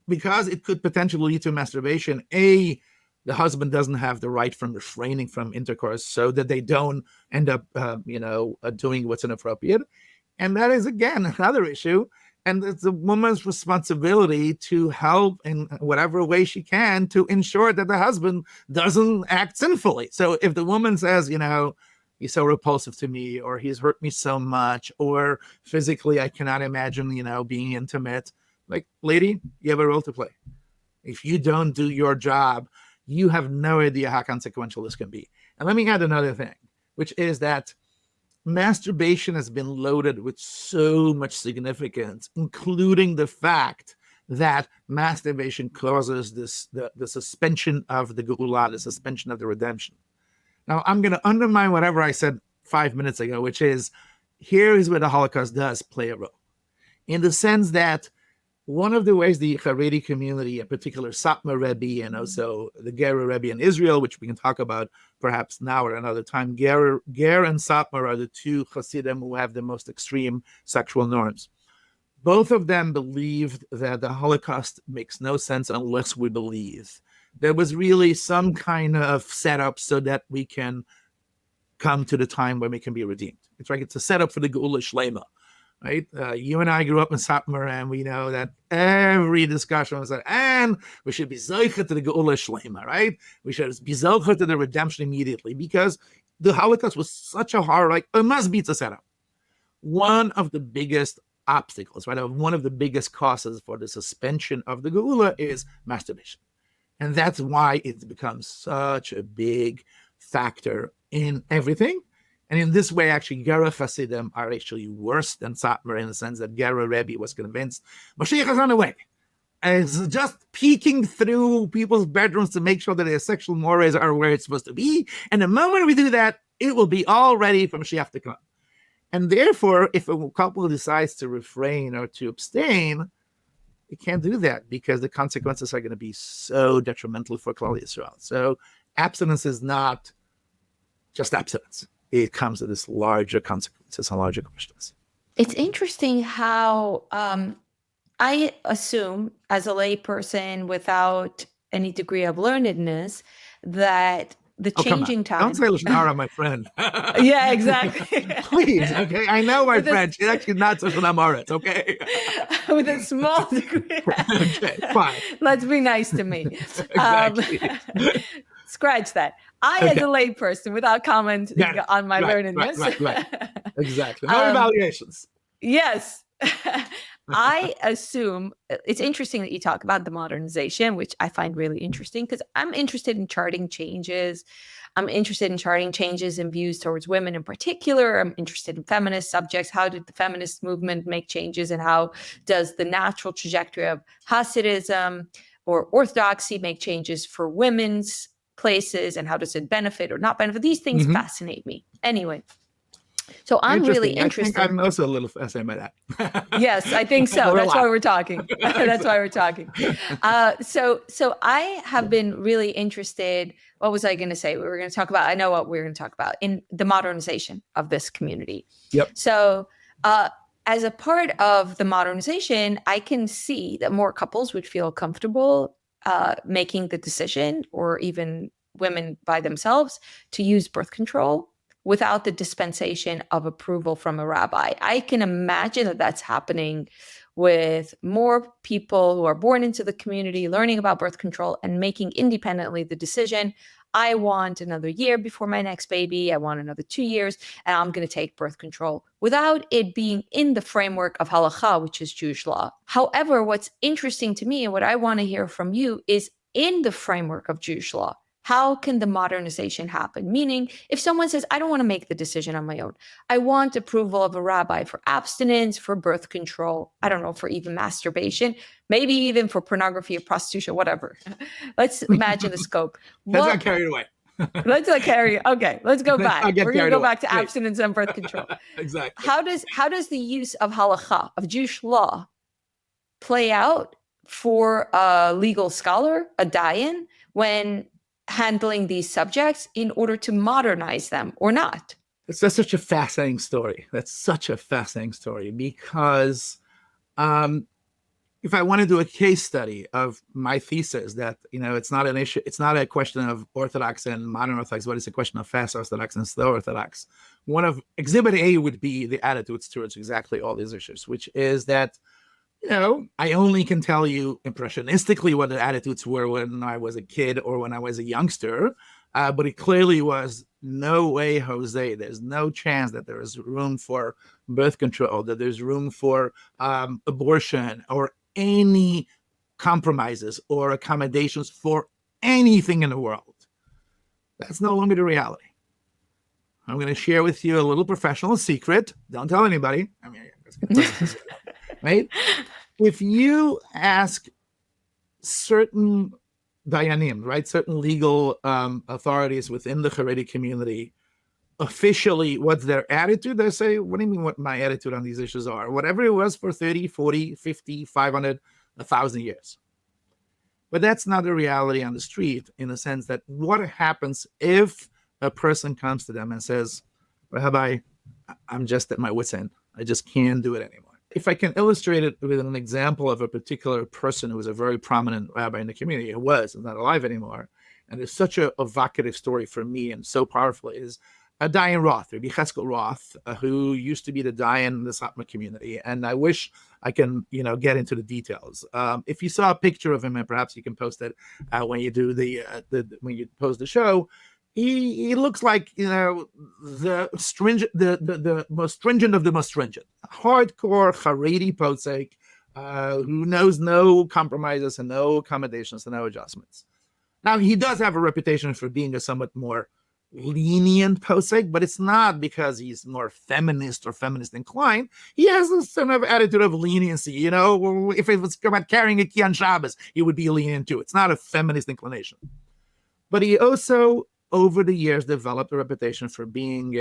because it could potentially lead to masturbation, the husband doesn't have the right from refraining from intercourse so that they don't end up, doing what's inappropriate. And that is, again, another issue. And it's the woman's responsibility to help in whatever way she can to ensure that the husband doesn't act sinfully. So if the woman says, he's so repulsive to me, or he's hurt me so much, or physically I cannot imagine, being intimate, like, lady, you have a role to play. If you don't do your job, you have no idea how consequential this can be. And let me add another thing, which is that masturbation has been loaded with so much significance, including the fact that masturbation causes the suspension of the geula, the suspension of the redemption. Now, I'm going to undermine whatever I said 5 minutes ago, which is, here is where the Holocaust does play a role, in the sense that one of the ways the Haredi community, in particular Satmar Rebbe, and also the Ger Rebbe in Israel, which we can talk about perhaps now or another time, Ger and Satmar are the two Hasidim who have the most extreme sexual norms. Both of them believed that the Holocaust makes no sense unless we believe there was really some kind of setup so that we can come to the time when we can be redeemed. It's like it's a setup for the Geula Shlema. Right? You and I grew up in Satmar, and we know that every discussion was like, and we should be zocher to the Geula Shlema, right? We should be zocher to the redemption immediately, because the Holocaust was such a horror, like, it must be a setup. One of the biggest obstacles, right? One of the biggest causes for the suspension of the Geula is masturbation. And that's why it's become such a big factor in everything. And in this way, actually, Gera Hasidim are actually worse than Satmar, in the sense that Gera Rebbe was convinced Mashiach is on the way. And it's just peeking through people's bedrooms to make sure that their sexual mores are where it's supposed to be. And the moment we do that, it will be all ready for Mashiach to come. And therefore, if a couple decides to refrain or to abstain, it can't do that, because the consequences are going to be so detrimental for Klal Yisrael. So abstinence is not just abstinence. It comes to this larger consequences and larger questions. It's interesting how I assume, as a layperson without any degree of learnedness, that the changing time. Don't say Lashon Hara, my friend. Yeah, exactly. Please, okay? I know my French. It's actually not Lashon Hara, okay? With a small degree. Okay, fine. Let's be nice to me. Exactly. Scratch that. As a layperson, without comment on my learnedness. Right. Exactly. No evaluations. Yes. I assume it's interesting that you talk about the modernization, which I find really interesting because I'm interested in charting changes. I'm interested in charting changes in views towards women in particular. I'm interested in feminist subjects. How did the feminist movement make changes, and how does the natural trajectory of Hasidism or Orthodoxy make changes for women's places, and how does it benefit or not benefit? These things fascinate me. Anyway, so I'm really interested. I think I'm also a little fascinated by that. Yes, I think so. That's why we're talking. That's why we're talking. So I have been really interested. What was I going to say? We were going to talk about, I know what we were going to talk about, in the modernization of this community. Yep. So as a part of the modernization, I can see that more couples would feel comfortable making the decision, or even women by themselves, to use birth control without the dispensation of approval from a rabbi. I can imagine that that's happening with more people who are born into the community, learning about birth control and making independently the decision. I want another year before my next baby. I want another 2 years, and I'm going to take birth control without it being in the framework of halacha, which is Jewish law. However, what's interesting to me and what I want to hear from you is, in the framework of Jewish law, how can the modernization happen? Meaning, if someone says, I don't want to make the decision on my own, I want approval of a rabbi for abstinence, for birth control, I don't know, for even masturbation, maybe even for pornography or prostitution, whatever. Let's imagine the scope. Let's not carry it away. Let's not carry it. Okay, let's go back. We're going to go back to Right. abstinence and birth control. Exactly. How does the use of halacha, of Jewish law, play out for a legal scholar, a dayan, when handling these subjects in order to modernize them or not? That's such a fascinating story. That's such a fascinating story because if I want to do a case study of my thesis that, it's not an issue, it's not a question of Orthodox and modern Orthodox, but it's a question of fast Orthodox and slow Orthodox. One of Exhibit A would be the attitudes towards exactly all these issues, which is that, I only can tell you impressionistically what the attitudes were when I was a kid or when I was a youngster, but it clearly was no way, Jose. There's no chance that there is room for birth control, that there's room for abortion or any compromises or accommodations for anything in the world. That's no longer the reality. I'm going to share with you a little professional secret. Don't tell anybody. I mean, right? If you ask certain dayanim, right, certain legal authorities within the Haredi community, officially what's their attitude, they say, what do you mean what my attitude on these issues are? Whatever it was for 30, 40, 50, 500, 1,000 years. But that's not the reality on the street, in the sense that what happens if a person comes to them and says, Rabbi, I'm just at my wit's end. I just can't do it anymore. If I can illustrate it with an example of a particular person who was a very prominent rabbi in the community, who was not alive anymore, and it's such a evocative story for me and so powerful, is a Dayan Roth, Rabbi Ysoscher Roth, who used to be the Dayan in the Satmar community. And I wish I can, get into the details. If you saw a picture of him, and perhaps you can post it when you do when you post the show, he looks like, the stringent, the most stringent of the most stringent, hardcore Haredi posek, who knows no compromises and no accommodations and no adjustments. Now, he does have a reputation for being a somewhat more lenient posek, but it's not because he's more feminist or feminist inclined. He has a sort of attitude of leniency. If it was about carrying a key on Shabbos, he would be lenient too. It's not a feminist inclination. But he also, over the years, developed a reputation for being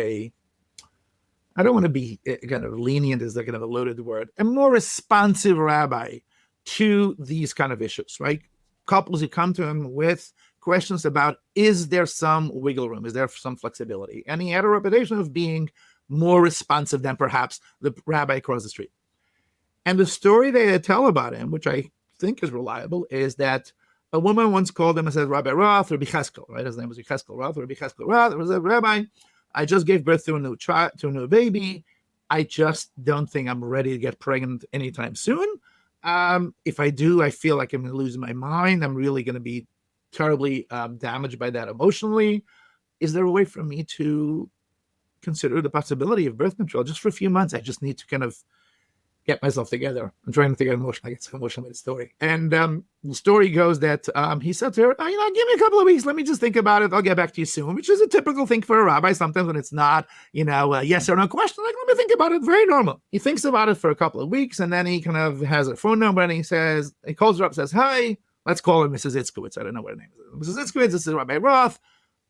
I don't want to be kind of lenient, is a kind of a loaded word, a more responsive rabbi to these kind of issues, right? Couples who come to him with questions about, is there some wiggle room? Is there some flexibility? And he had a reputation of being more responsive than perhaps the rabbi across the street. And the story they tell about him, which I think is reliable, is that a woman once called him and said, Rabbi Roth, Rabbi Ysoscher, right? His name was Ysoscher Roth, Rabbi Ysoscher Roth. It was a rabbi. I just gave birth to a new child, to a new baby. I just don't think I'm ready to get pregnant anytime soon. If I do, I feel like I'm going to lose my mind. I'm really going to be terribly damaged by that emotionally. Is there a way for me to consider the possibility of birth control just for a few months? I just need to kind of get myself together. I'm trying to get emotional. I get so emotional with the story. And the story goes that he said to her, give me a couple of weeks. Let me just think about it. I'll get back to you soon, which is a typical thing for a rabbi. Sometimes when it's not, a yes or no question, like, let me think about it. Very normal. He thinks about it for a couple of weeks, and then he kind of has a phone number, and he calls her up, says, hi, let's call her Mrs. Itzkowitz. I don't know what her name is. Mrs. Itzkowitz, this is Rabbi Roth.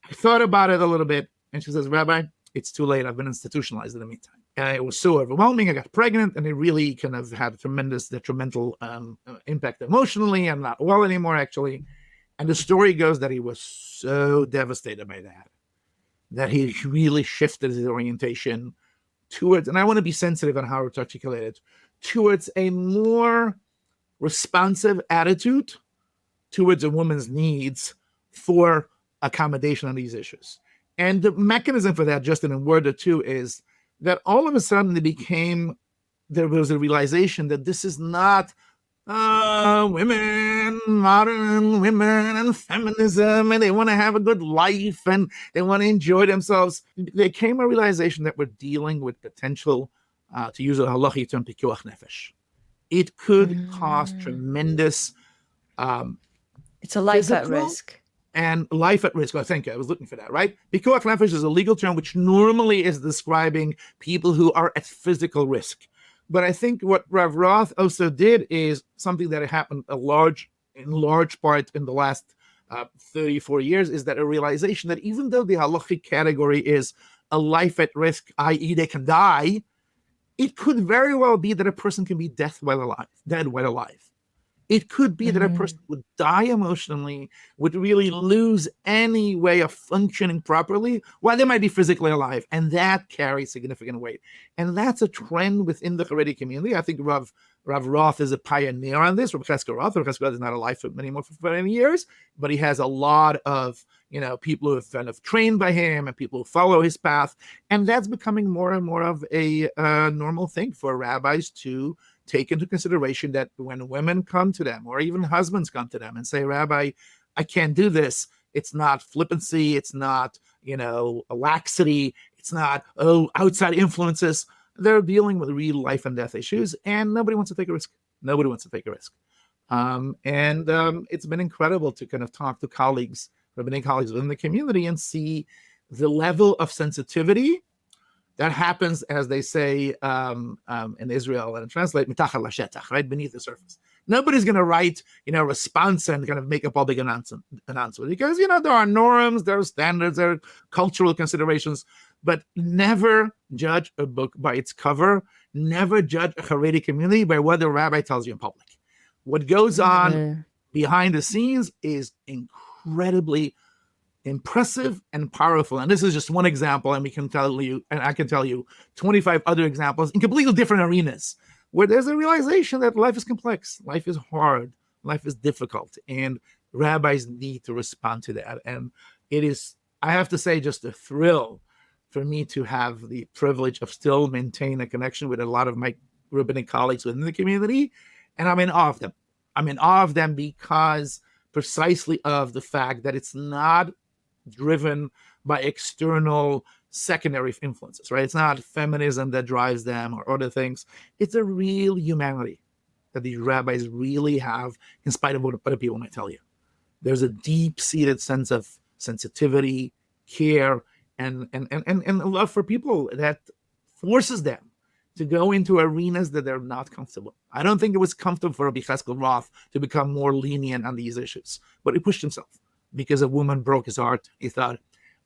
I thought about it a little bit. And she says, Rabbi, it's too late. I've been institutionalized in the meantime. And it was so overwhelming. I got pregnant, and it really kind of had a tremendous detrimental impact emotionally. I'm not well anymore, actually. And the story goes that he was so devastated by that he really shifted his orientation towards, and I want to be sensitive on how it's articulated, towards a more responsive attitude towards a woman's needs for accommodation on these issues. And the mechanism for that, just in a word or two, is that all of a sudden there was a realization that this is not women, modern women, and feminism, and they want to have a good life, and they want to enjoy themselves. There came a realization that we're dealing with potential, to use a halachic term, pikuach nefesh. It could cause tremendous it's a life at physical risk. And life at risk. Oh, thank you. I was looking for that, right? Pikuach nefesh is a legal term which normally is describing people who are at physical risk. But I think what Rav Roth also did is something that happened in large part in the last 34 years, is that a realization that even though the halachic category is a life at risk, i.e. they can die, it could very well be that a person can be dead while alive. It could be that a person would die emotionally, would really lose any way of functioning properly, while they might be physically alive. And that carries significant weight. And that's a trend within the Haredi community. I think Rav Roth is a pioneer on this. Rav Ysoscher Roth is not alive anymore for many years, but he has a lot of people who have kind of trained by him and people who follow his path. And that's becoming more and more of a normal thing for rabbis to take into consideration, that when women come to them, or even husbands come to them and say, Rabbi, I can't do this. It's not flippancy. It's not, a laxity. It's not, outside influences. They're dealing with real life and death issues, and nobody wants to take a risk. It's been incredible to kind of talk to rabbinic colleagues within the community, and see the level of sensitivity that happens, as they say in Israel, and translate mitachal hashetach, right, beneath the surface. Nobody's going to write, a response and kind of make a public announcement, because there are norms, there are standards, there are cultural considerations. But never judge a book by its cover. Never judge a Haredi community by what the rabbi tells you in public. What goes on behind the scenes is incredibly impressive and powerful. And this is just one example, and I can tell you 25 other examples in completely different arenas, where there's a realization that life is complex, life is hard, life is difficult, and rabbis need to respond to that. And it is, I have to say, just a thrill for me to have the privilege of still maintain a connection with a lot of my rabbinic colleagues within the community. And I'm in awe of them. I'm in awe of them because precisely of the fact that it's not driven by external secondary influences, right? It's not feminism that drives them or other things. It's a real humanity that these rabbis really have, in spite of what other people might tell you. There's a deep-seated sense of sensitivity, care, and love for people that forces them to go into arenas that they're not comfortable. I don't think it was comfortable for Rabbi Ysoscher Roth to become more lenient on these issues, but he pushed himself because a woman broke his heart. He thought,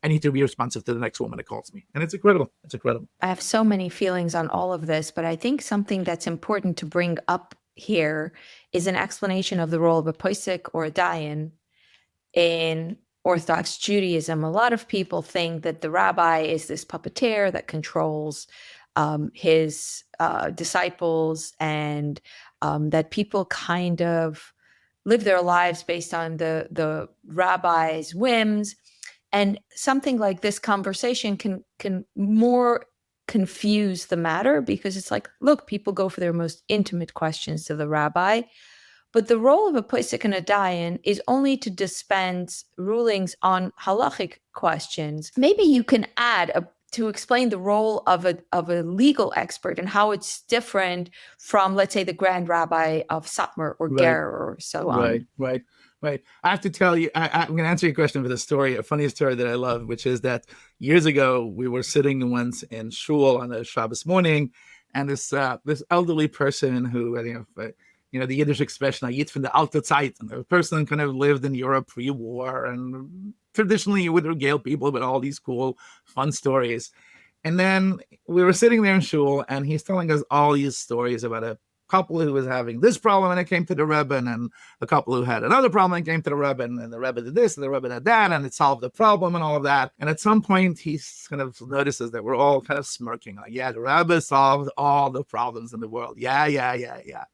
I need to be responsive to the next woman that calls me. And it's incredible. It's incredible. I have so many feelings on all of this, but I think something that's important to bring up here is an explanation of the role of a posek or a dayan in Orthodox Judaism. A lot of people think that the rabbi is this puppeteer that controls his disciples, and that people kind of live their lives based on the rabbi's whims. And something like this conversation can more confuse the matter, because it's like, look, people go for their most intimate questions to the rabbi, but the role of a posek and a dayan is only to dispense rulings on halachic questions. Maybe you can add to explain the role of a legal expert and how it's different from, let's say, the grand rabbi of Satmar or Right. Ger or so Right, on. right. I have to tell you, I'm going to answer your question with a story, a funny story that I love, which is that years ago we were sitting once in shul on a Shabbos morning, and this elderly person who, the Yiddish expression, "Yid von der alte Zeit," and the person kind of lived in Europe pre-war, and traditionally you would regale people with all these cool, fun stories. And then we were sitting there in shul, and he's telling us all these stories about a couple who was having this problem and it came to the Rebbe, and a couple who had another problem and came to the Rebbe, and the Rebbe did this and the Rebbe did that, and it solved the problem and all of that. And at some point, he kind of notices that we're all kind of smirking, like, yeah, the Rebbe solved all the problems in the world. Yeah.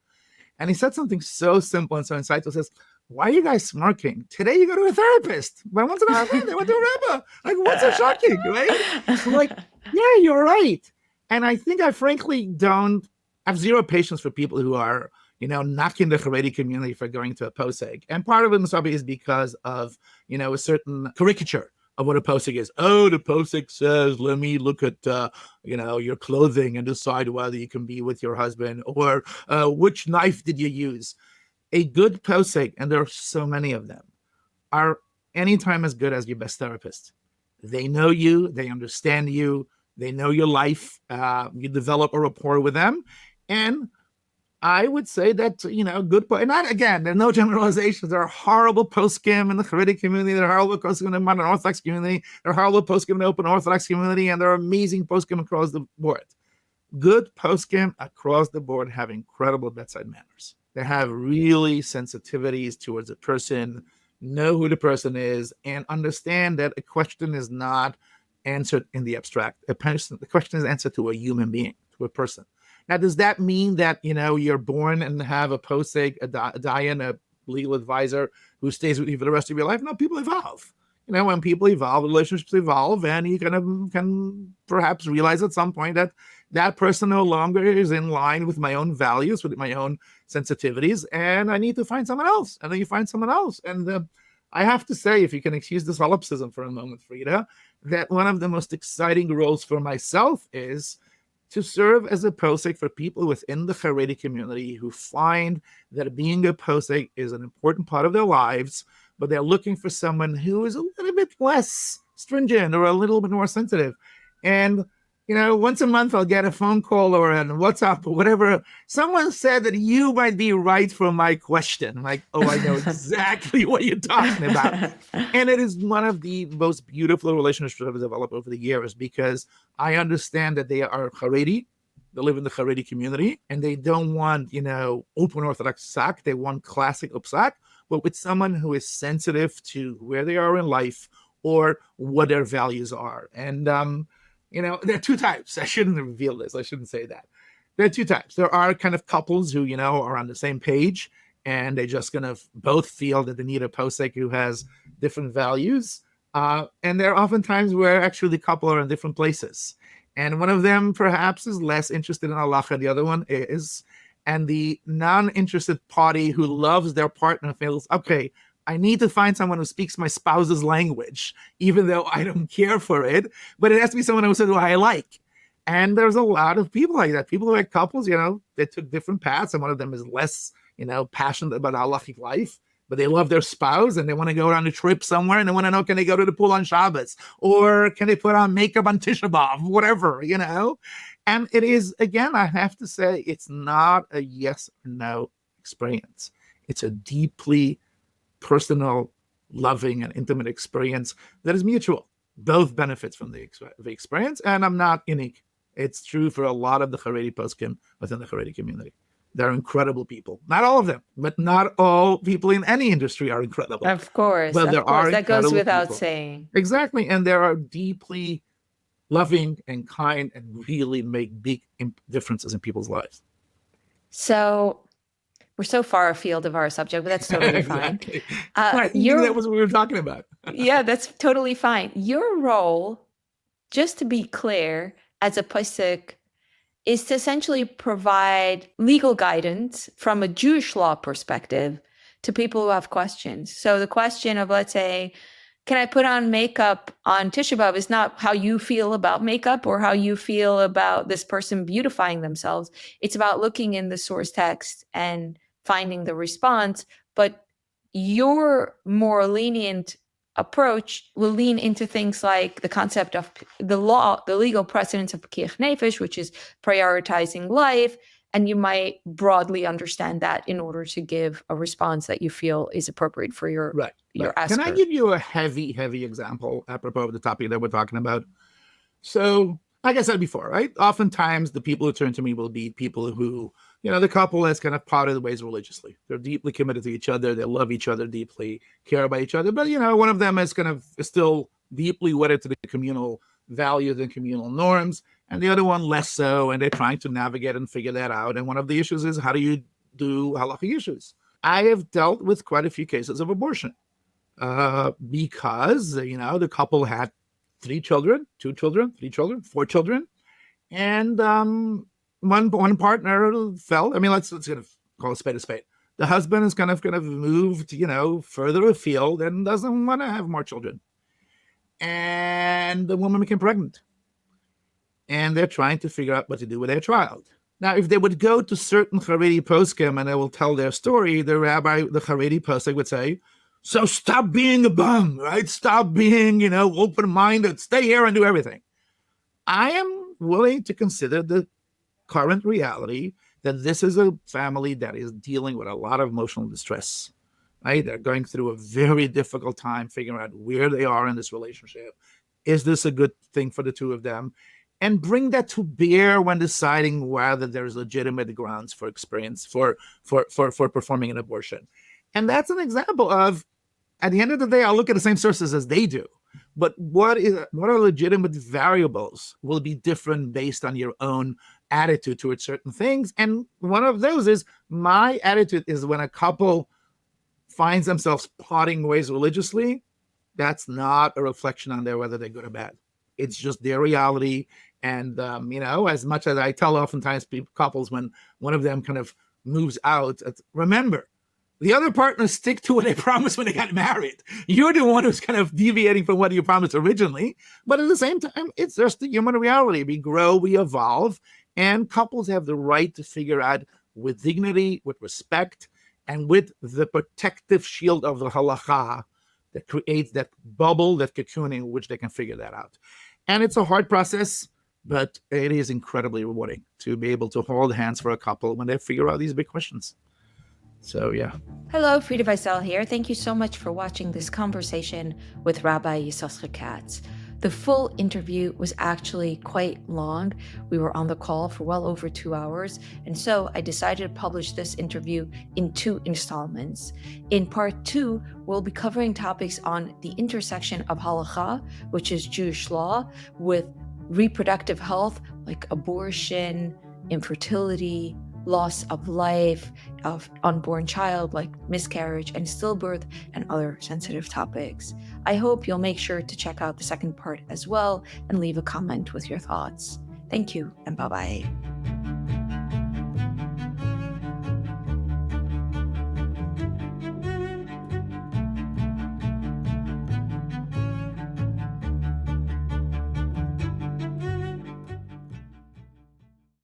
And he said something so simple and so insightful. Says, "Why are you guys smirking? Today you go to a therapist, but once in a while they went to a Rebbe. Like, what's so shocking, right?" I'm like, yeah, you're right. And I think I frankly don't have zero patience for people who are, knocking the Haredi community for going to a posek. And part of it is because of, a certain caricature of what a posek is. Oh, the posek says, let me look at, your clothing and decide whether you can be with your husband, or which knife did you use. A good posek, and there are so many of them, are anytime as good as your best therapist. They know you, they understand you, they know your life, you develop a rapport with them. And I would say that, good, and not, again, there are no generalizations. There are horrible poskim in the Haredi community, there are horrible poskim in the modern Orthodox community, there are horrible poskim in the open Orthodox community, and there are amazing poskim across the board. Good poskim across the board have incredible bedside manners. They have really sensitivities towards a person, know who the person is, and understand that a question is not answered in the abstract. The question is answered to a human being, to a person. Now, does that mean that, you're born and have a posek, a dayan, a legal advisor who stays with you for the rest of your life? No, people evolve. When people evolve, relationships evolve, and you kind of can perhaps realize at some point that that person no longer is in line with my own values, with my own sensitivities, and I need to find someone else. And then you find someone else. And I have to say, if you can excuse the solipsism for a moment, Frida, that one of the most exciting roles for myself is to serve as a posek for people within the Haredi community who find that being a posek is an important part of their lives, but they're looking for someone who is a little bit less stringent or a little bit more sensitive. And, once a month I'll get a phone call or a WhatsApp or whatever. Someone said that you might be right for my question. I'm like, oh, I know exactly what you're talking about. And it is one of the most beautiful relationships I've developed over the years, because I understand that they are Haredi, they live in the Haredi community, and they don't want, open Orthodox psak. They want classic upsak, but with someone who is sensitive to where they are in life or what their values are. And, there are two types. I shouldn't reveal this. I shouldn't say that. There are two types. There are kind of couples who, are on the same page, and they just kind of both feel that they need a posek who has different values. And there are often times where actually the couple are in different places. And one of them perhaps is less interested in halacha, the other one is. And the non-interested party who loves their partner feels, okay, I need to find someone who speaks my spouse's language, even though I don't care for it. But it has to be someone who I like. And there's a lot of people like that. People who are couples, they took different paths. And one of them is less, passionate about halachic life, but they love their spouse and they want to go on a trip somewhere and they want to know, can they go to the pool on Shabbos? Or can they put on makeup on Tisha B'Av? Whatever, And it is, again, I have to say, it's not a yes or no experience. It's a deeply personal, loving, and intimate experience that is mutual. Both benefits from the experience, and I'm not unique. It's true for a lot of the Haredi poskim within the Haredi community. They're incredible people. Not all of them, but not all people in any industry are incredible. Of course, but there are that goes without people. saying. Exactly, and there are deeply loving and kind and really make big differences in people's lives. So we're so far afield of our subject, but that's totally exactly. fine. I think that was what we were talking about. Yeah, that's totally fine. Your role, just to be clear, as a posek, is to essentially provide legal guidance from a Jewish law perspective to people who have questions. So the question of, let's say, can I put on makeup on Tisha B'Av is not how you feel about makeup or how you feel about this person beautifying themselves. It's about looking in the source text and finding the response. But your more lenient approach will lean into things like the concept of the law, the legal precedence of P'kich Nefesh, which is prioritizing life. And you might broadly understand that in order to give a response that you feel is appropriate for your asker. Can I give you a heavy example apropos of the topic that we're talking about? So, like I said before, right? Oftentimes the people who turn to me will be people who, the couple has kind of parted ways religiously. They're deeply committed to each other. They love each other deeply, care about each other. But, one of them is still deeply wedded to the communal values and communal norms, and the other one less so. And they're trying to navigate and figure that out. And one of the issues is, how do you do halachic issues? I have dealt with quite a few cases of abortion because, the couple had 3 children, 2 children, 3 children, 4 children. And one partner felt, let's kind of call a spade a spade. The husband is kind of moved, further afield and doesn't want to have more children. And the woman became pregnant. And they're trying to figure out what to do with their child. Now, if they would go to certain Haredi poskim and they will tell their story, the Haredi poskim would say, so stop being a bum, right? Stop being, open-minded. Stay here and do everything. I am willing to consider the current reality that this is a family that is dealing with a lot of emotional distress, right? They're going through a very difficult time figuring out where they are in this relationship. Is this a good thing for the two of them? And bring that to bear when deciding whether there's legitimate grounds for performing an abortion. And that's an example of, at the end of the day, I'll look at the same sources as they do. But what are legitimate variables will be different based on your own attitude towards certain things. And one of those is, my attitude is, when a couple finds themselves parting ways religiously, that's not a reflection on whether they're good or bad. It's just their reality. And, as much as I tell oftentimes couples when one of them kind of moves out, remember, the other partners stick to what they promised when they got married. You're the one who's kind of deviating from what you promised originally. But at the same time, it's just the human reality. We grow, we evolve, and couples have the right to figure out with dignity, with respect, and with the protective shield of the halacha that creates that bubble, that cocoon in which they can figure that out. And it's a hard process, but it is incredibly rewarding to be able to hold hands for a couple when they figure out these big questions. So, yeah. Hello, Frieda Weissel here. Thank you so much for watching this conversation with Rabbi Ysoscher Katz. The full interview was actually quite long. We were on the call for well over 2 hours, and so I decided to publish this interview in 2 installments. In part 2, we'll be covering topics on the intersection of halacha, which is Jewish law, with reproductive health, like abortion, infertility, loss of life of unborn child, like miscarriage and stillbirth, and other sensitive topics. I hope you'll make sure to check out the second part as well and leave a comment with your thoughts. Thank you, and bye-bye.